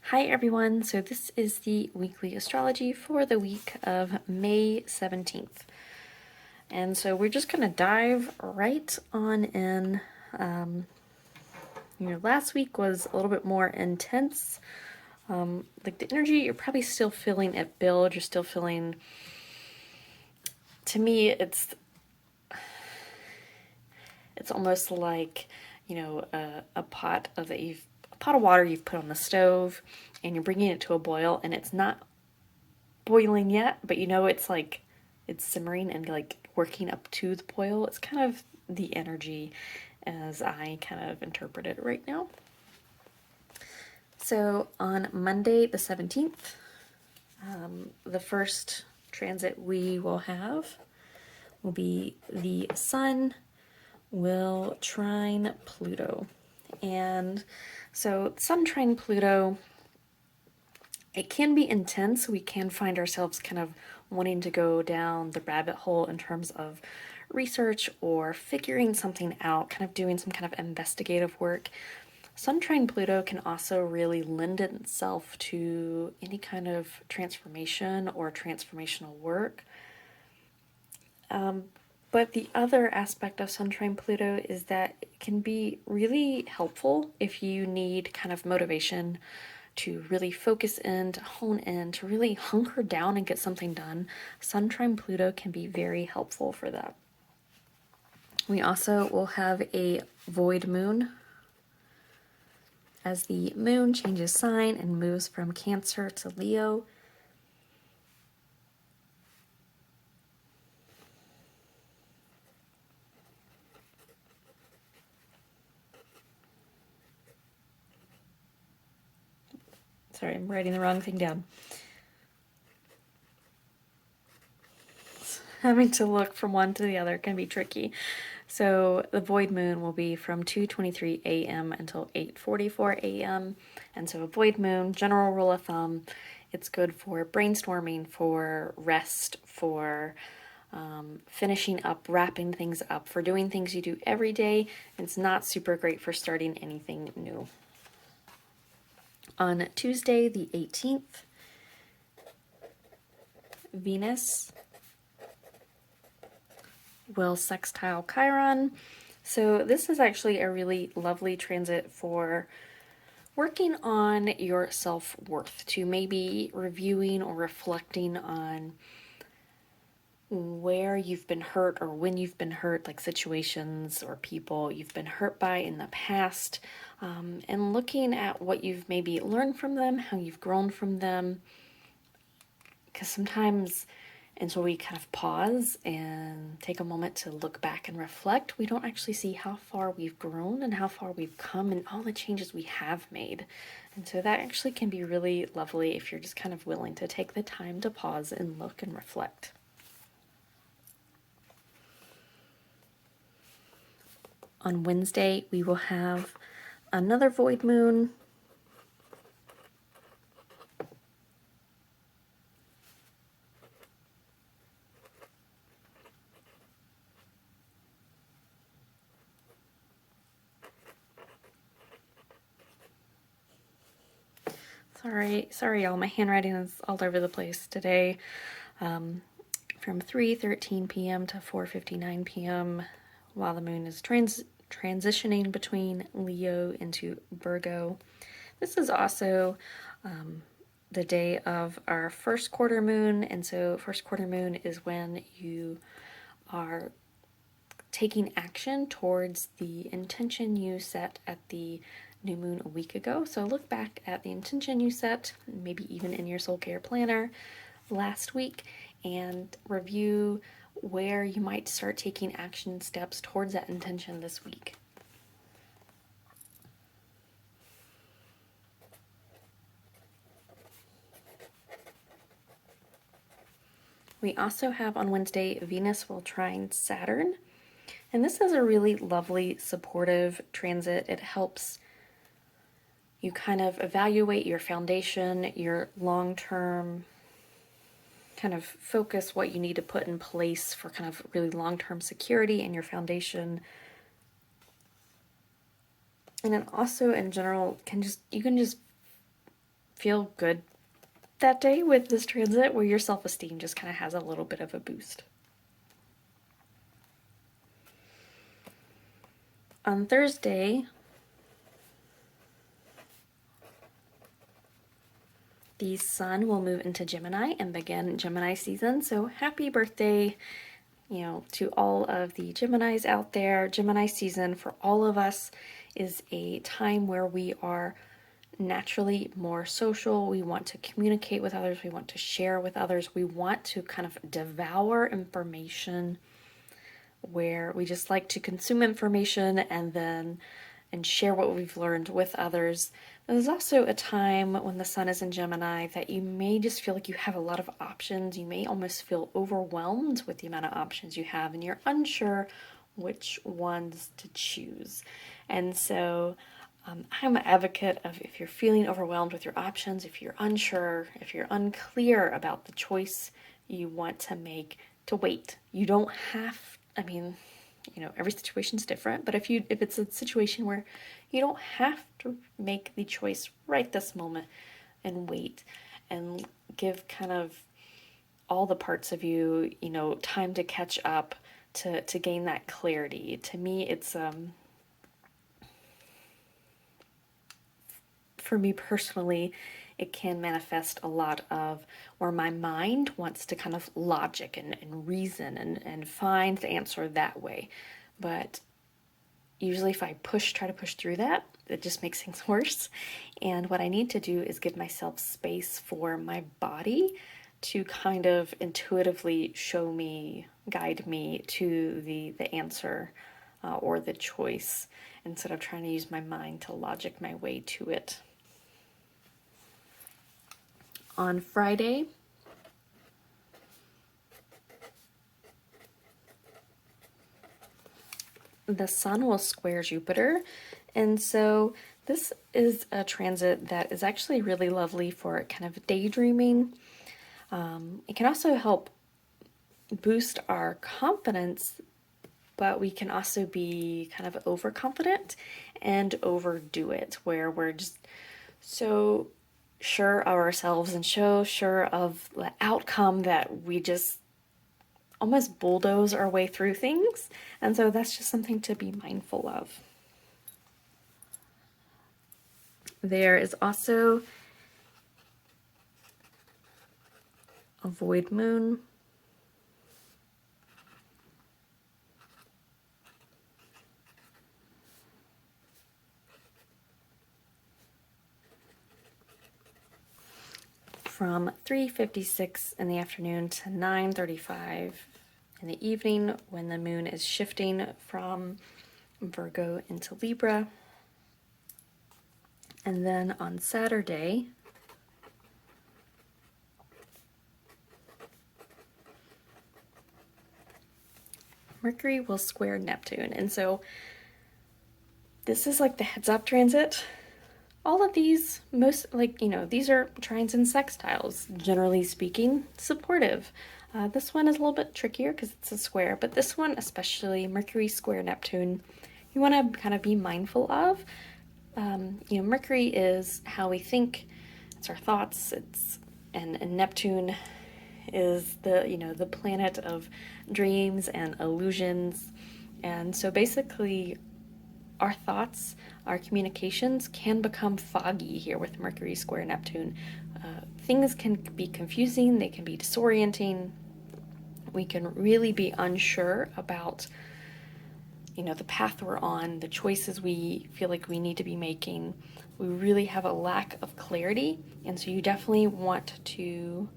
Hi everyone, so this is the weekly astrology for the week of May 17th. And so we're just going to dive right on in. Last week was a little bit more intense. Like the energy, you're probably still feeling it build. You're still feeling, to me, it's almost like, a pot of water you've put on the stove and you're bringing it to a boil and it's not boiling yet, but it's like it's simmering and like working up to the boil. It's kind of the energy as I kind of interpret it right now. So on Monday the 17th, the first transit we will have will be the Sun will trine Pluto. And so Sun trine Pluto, it can be intense. We can find ourselves kind of wanting to go down the rabbit hole in terms of research or figuring something out, kind of doing some kind of investigative work. Sun trine Pluto can also really lend itself to any kind of transformation or transformational work. But the other aspect of Sun trine Pluto is that it can be really helpful if you need kind of motivation to really focus in, to hone in, to really hunker down and get something done. Sun trine Pluto can be very helpful for that. We also will have a void moon as the moon changes sign and moves from Cancer to Leo. Sorry, I'm writing the wrong thing down. Having to look from one to the other can be tricky. So the void moon will be from 2:23 a.m. until 8:44 a.m. And so a void moon, general rule of thumb, it's good for brainstorming, for rest, for finishing up, wrapping things up, for doing things you do every day. It's not super great for starting anything new. On Tuesday, the 18th, Venus will sextile Chiron. So this is actually a really lovely transit for working on your self-worth, to maybe reviewing or reflecting on where you've been hurt or when you've been hurt, like situations or people you've been hurt by in the past, and looking at what you've maybe learned from them, how you've grown from them. Because sometimes until we kind of pause and take a moment to look back and reflect, we don't actually see how far we've grown and how far we've come and all the changes we have made. And so that actually can be really lovely if you're just kind of willing to take the time to pause and look and reflect. On Wednesday, we will have another void moon. Sorry, y'all. My handwriting is all over the place today. From 3:13 p.m. to 4:59 p.m. while the moon is transitioning between Leo into Virgo. This is also the day of our first quarter moon, and so first quarter moon is when you are taking action towards the intention you set at the new moon a week ago. So look back at the intention you set, maybe even in your soul care planner last week, and review where you might start taking action steps towards that intention this week. We also have on Wednesday, Venus will trine Saturn. And this is a really lovely, supportive transit. It helps you kind of evaluate your foundation, your long-term kind of focus, what you need to put in place for kind of really long-term security in your foundation. And then also in general, you can just feel good that day with this transit, where your self-esteem just kind of has a little bit of a boost. On Thursday, the sun will move into Gemini and begin Gemini season. So happy birthday, to all of the Geminis out there. Gemini season for all of us is a time where we are naturally more social. We want to communicate with others. We want to share with others. We want to kind of devour information, where we just like to consume information and share what we've learned with others. There's also a time when the sun is in Gemini that you may just feel like you have a lot of options. You may almost feel overwhelmed with the amount of options you have, and you're unsure which ones to choose. And so I'm an advocate of, if you're feeling overwhelmed with your options, if you're unsure, if you're unclear about the choice you want to make, to wait. You don't have, every situation's different, but if it's a situation where you don't have to make the choice right this moment, and wait and give kind of all the parts of you, time to catch up, to gain that clarity. To me, it's for me personally, it can manifest a lot of where my mind wants to kind of logic and reason and find the answer that way. But usually if I try to push through that, it just makes things worse. And what I need to do is give myself space for my body to kind of intuitively guide me to the answer or the choice, instead of trying to use my mind to logic my way to it. On Friday, the sun will square Jupiter, and so this is a transit that is actually really lovely for kind of daydreaming. It can also help boost our confidence, but we can also be kind of overconfident and overdo it, where we're just so sure of ourselves and so sure of the outcome that we just almost bulldoze our way through things. And so that's just something to be mindful of. There is also a void moon. From 3:56 in the afternoon to 9:35 in the evening, when the moon is shifting from Virgo into Libra. And then on Saturday, Mercury will square Neptune. And so this is like the heads up transit. All of these, these are trines and sextiles, generally speaking, supportive. This one is a little bit trickier because it's a square, but this one, especially Mercury square Neptune, you want to kind of be mindful of. Mercury is how we think, it's our thoughts, and Neptune is the planet of dreams and illusions. And so basically our thoughts, our communications can become foggy here with Mercury square Neptune. Things can be confusing, they can be disorienting. We can really be unsure about the path we're on, the choices we feel like we need to be making. We really have a lack of clarity, and so you definitely want to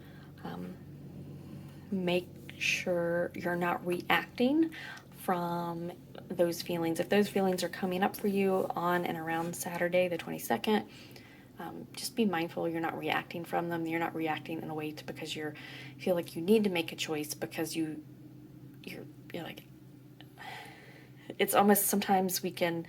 make sure you're not reacting from those feelings. If those feelings are coming up for you on and around Saturday the 22nd, just be mindful you're not reacting from them. You're not reacting in a way because you feel like you need to make a choice, because you're like, it's almost, sometimes we can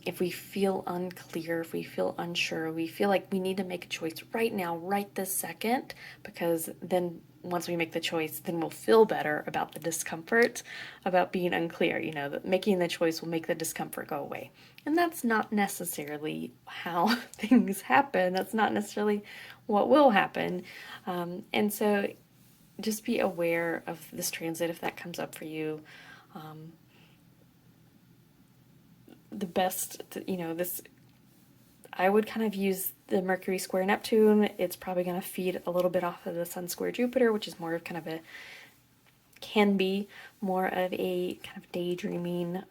if we feel unclear, if we feel unsure, we feel like we need to make a choice right now, right this second, because then once we make the choice, then we'll feel better about the discomfort, about being unclear. That making the choice will make the discomfort go away. And that's not necessarily how things happen. That's not necessarily what will happen. And so just be aware of this transit if that comes up for you. The best, this, I would kind of use the Mercury square Neptune. It's probably going to feed a little bit off of the Sun square Jupiter, which is more of kind of can be more of a kind of daydreaming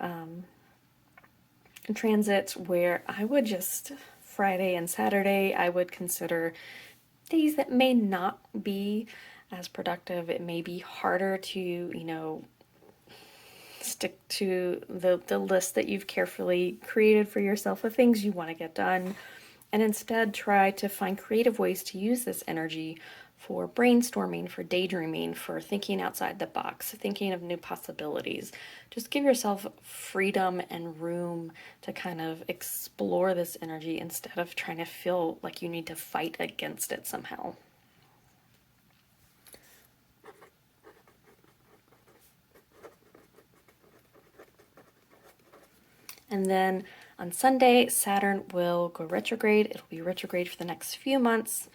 transit, where I would just, Friday and Saturday, I would consider days that may not be as productive. It may be harder to, stick to the list that you've carefully created for yourself of things you want to get done, and instead try to find creative ways to use this energy for brainstorming, for daydreaming, for thinking outside the box, thinking of new possibilities. Just give yourself freedom and room to kind of explore this energy instead of trying to feel like you need to fight against it somehow. And then on Sunday, Saturn will go retrograde. It'll be retrograde for the next few months.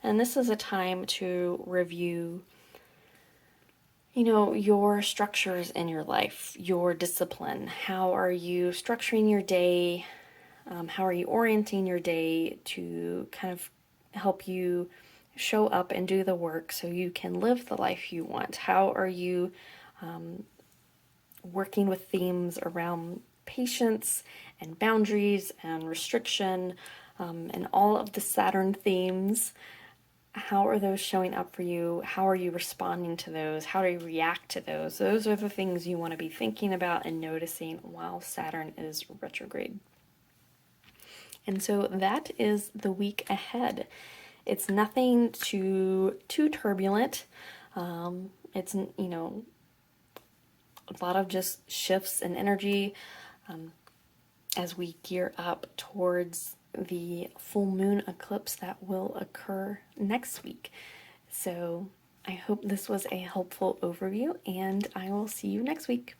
And this is a time to review, your structures in your life, your discipline. How are you structuring your day? How are you orienting your day to kind of help you show up and do the work so you can live the life you want? How are you working with themes around patience and boundaries and restriction, and all of the Saturn themes? How are those showing up for you? How are you responding to those? How do you react to those? Those are the things you want to be thinking about and noticing while Saturn is retrograde. And so that is the week ahead. It's nothing too turbulent. It's, a lot of just shifts in energy as we gear up towards the full moon eclipse that will occur next week. So I hope this was a helpful overview, and I will see you next week.